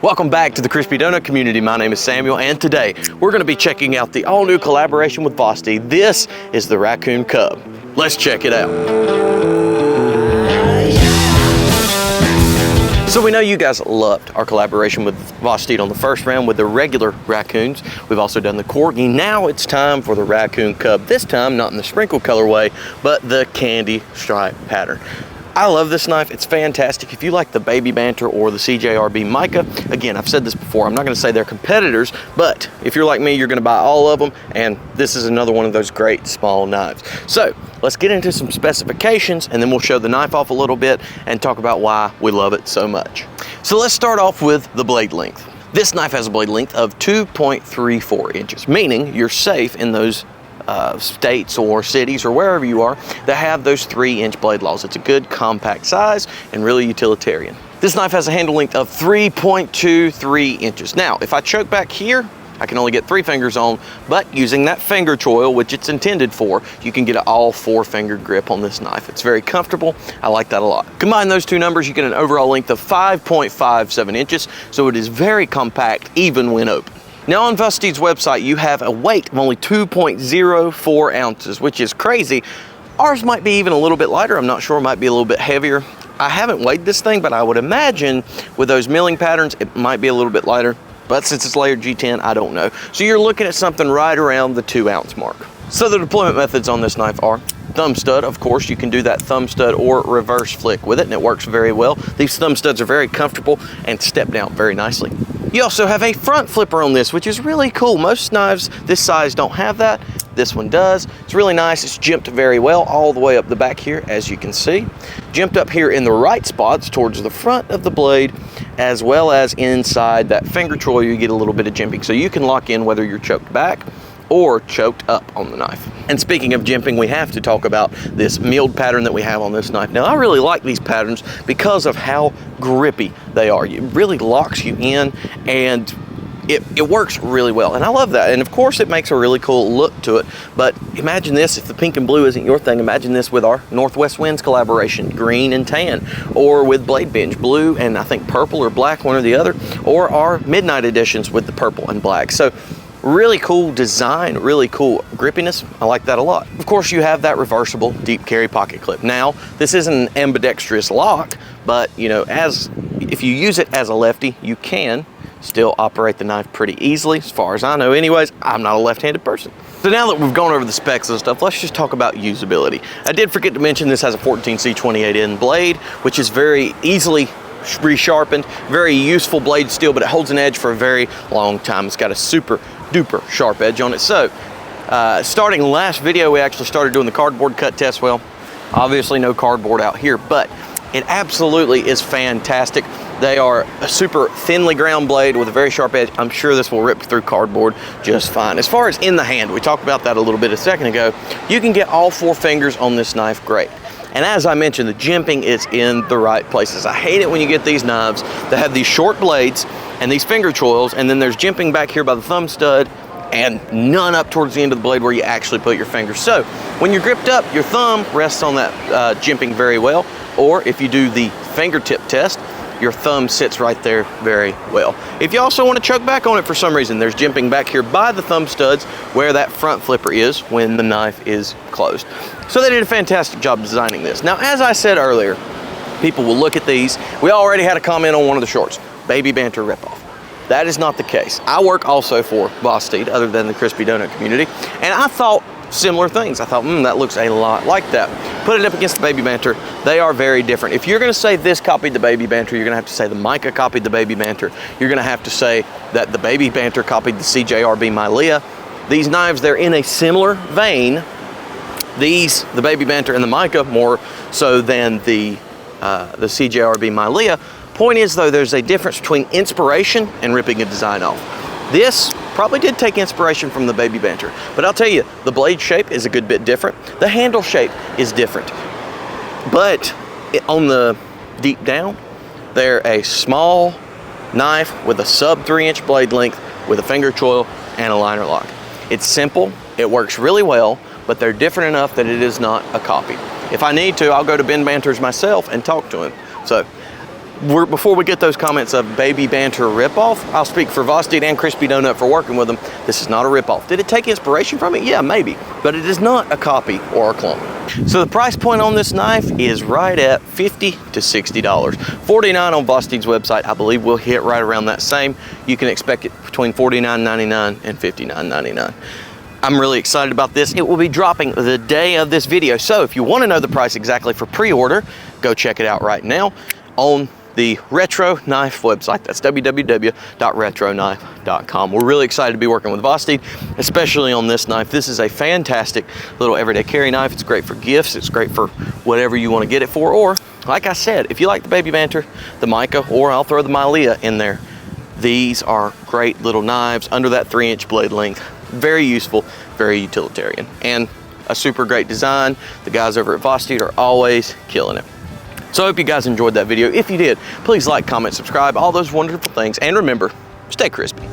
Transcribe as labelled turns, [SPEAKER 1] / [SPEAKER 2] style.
[SPEAKER 1] Welcome back to the Crispy Donut community. My name is Samuel, and today we're going to be checking out the all-new collaboration with Vosteed. This is the Raccoon Cub. Let's check it out. So we know you guys loved our collaboration with Vosteed on the first round with the regular raccoons. We've also done the corgi. Now it's time for the Raccoon Cub. This time, not in the sprinkle colorway, but the candy stripe pattern. I love this knife. It's fantastic. If you like the Baby Banter or the CJRB Mica, again, I've said this before, I'm not going to say they're competitors, but if you're like me, you're going to buy all of them, and this is another one of those great small knives. So let's get into some specifications, and then we'll show the knife off a little bit and talk about why we love it so much. So let's start off with the blade length. This knife has a blade length of 2.34 inches, meaning you're safe in those states or cities or wherever you are that have those 3-inch blade laws. It's a good compact size and really utilitarian. This knife has a handle length of 3.23 inches. Now, if I choke back here, I can only get 3 fingers on, but using that finger choil, which it's intended for, you can get an all 4-finger grip on this knife. It's very comfortable. I like that a lot. Combine those two numbers, you get an overall length of 5.57 inches, so it is very compact even when open. Now on Vosteed's website, you have a weight of only 2.04 ounces, which is crazy. Ours might be even a little bit lighter. I'm not sure, it might be a little bit heavier. I haven't weighed this thing, but I would imagine with those milling patterns, it might be a little bit lighter. But since it's layered G10, I don't know. So you're looking at something right around the 2-ounce mark. So the deployment methods on this knife are thumb stud. Of course, you can do that thumb stud or reverse flick with it, and it works very well. These thumb studs are very comfortable and step down very nicely. You also have a front flipper on this, which is really cool. Most knives this size don't have that. This one does. It's really nice. It's jimped very well all the way up the back here, as you can see. Jimped up here in the right spots towards the front of the blade, as well as inside that finger choil, you get a little bit of jimping. So you can lock in whether you're choked back or choked up on the knife. And speaking of jimping, we have to talk about this milled pattern that we have on this knife. Now, I really like these patterns because of how grippy they are. It really locks you in, and it works really well, and I love that. And of course, it makes a really cool look to it. But imagine this, if the pink and blue isn't your thing, imagine this with our Northwest Winds collaboration, green and tan, or with Blade Bench, blue and I think purple or black, one or the other, or our Midnight editions with the purple and black. So really cool design, really cool grippiness. I like that a lot. Of course, you have that reversible deep carry pocket clip. Now, this isn't an ambidextrous lock, but you know, if you use it as a lefty, you can still operate the knife pretty easily, as far as I know. Anyways, I'm not a left-handed person. So now that we've gone over the specs and stuff, let's just talk about usability. I did forget to mention this has a 14C28N blade, which is very easily resharpened, very useful blade steel, but it holds an edge for a very long time. It's got a super duper sharp edge on it. So starting last video, we actually started doing the cardboard cut test. Well, obviously no cardboard out here, but it absolutely is fantastic. They are a super thinly ground blade with a very sharp edge. I'm sure this will rip through cardboard just fine. As far as in the hand, we talked about that a little bit a second ago. You can get all 4 fingers on this knife great. And as I mentioned, the jimping is in the right places. I hate it when you get these knives that have these short blades and these finger choils, and then there's jimping back here by the thumb stud and none up towards the end of the blade where you actually put your fingers. So when you're gripped up, your thumb rests on that jimping very well, or if you do the fingertip test, your thumb sits right there very well. If you also want to choke back on it for some reason, there's jimping back here by the thumb studs where that front flipper is when the knife is closed. So they did a fantastic job designing this. Now, as I said earlier, people will look at these. We already had a comment on one of the shorts, Baby Banter ripoff. That is not the case. I work also for Vosteed, other than the Crispy Donut community, and I thought similar things. I thought, that looks a lot like that. Put it up against the Baby Banter, they are very different. If you're gonna say this copied the Baby Banter, you're gonna have to say the Mica copied the Baby Banter. You're gonna have to say that the Baby Banter copied the CJRB Milia. These knives, they're in a similar vein. These, the Baby Banter and the Mica, more so than the CJRB Milia. Point is though, there's a difference between inspiration and ripping a design off. This probably did take inspiration from the Baby Banter, but I'll tell you, the blade shape is a good bit different. The handle shape is different, but on the deep down, they're a small knife with a sub 3-inch blade length with a finger choil and a liner lock. It's simple, it works really well, but they're different enough that it is not a copy. If I need to, I'll go to Ben Banter's myself and talk to him. So before we get those comments of baby banter ripoff, I'll speak for Vosteed and Crispy Donut for working with them. This is not a ripoff. Did it take inspiration from it? Yeah, maybe, but it is not a copy or a clone. So the price point on this knife is right at $50 to $60. $49 on Vosteed's website. I believe we'll hit right around that same. You can expect it between $49.99 and $59.99. I'm really excited about this. It will be dropping the day of this video. So if you want to know the price exactly for pre-order, go check it out right now on the Retro Knife website. That's www.retroniffe.com. We're really excited to be working with Vosteed, especially on this knife. This is a fantastic little everyday carry knife. It's great for gifts. It's great for whatever you want to get it for. Or, like I said, if you like the Baby Banter, the Mica, or I'll throw the Milea in there, these are great little knives under that 3-inch blade length. Very useful, very utilitarian, and a super great design. The guys over at Vosteed are always killing it. So I hope you guys enjoyed that video. If you did, please like, comment, subscribe, all those wonderful things. And remember, stay crispy.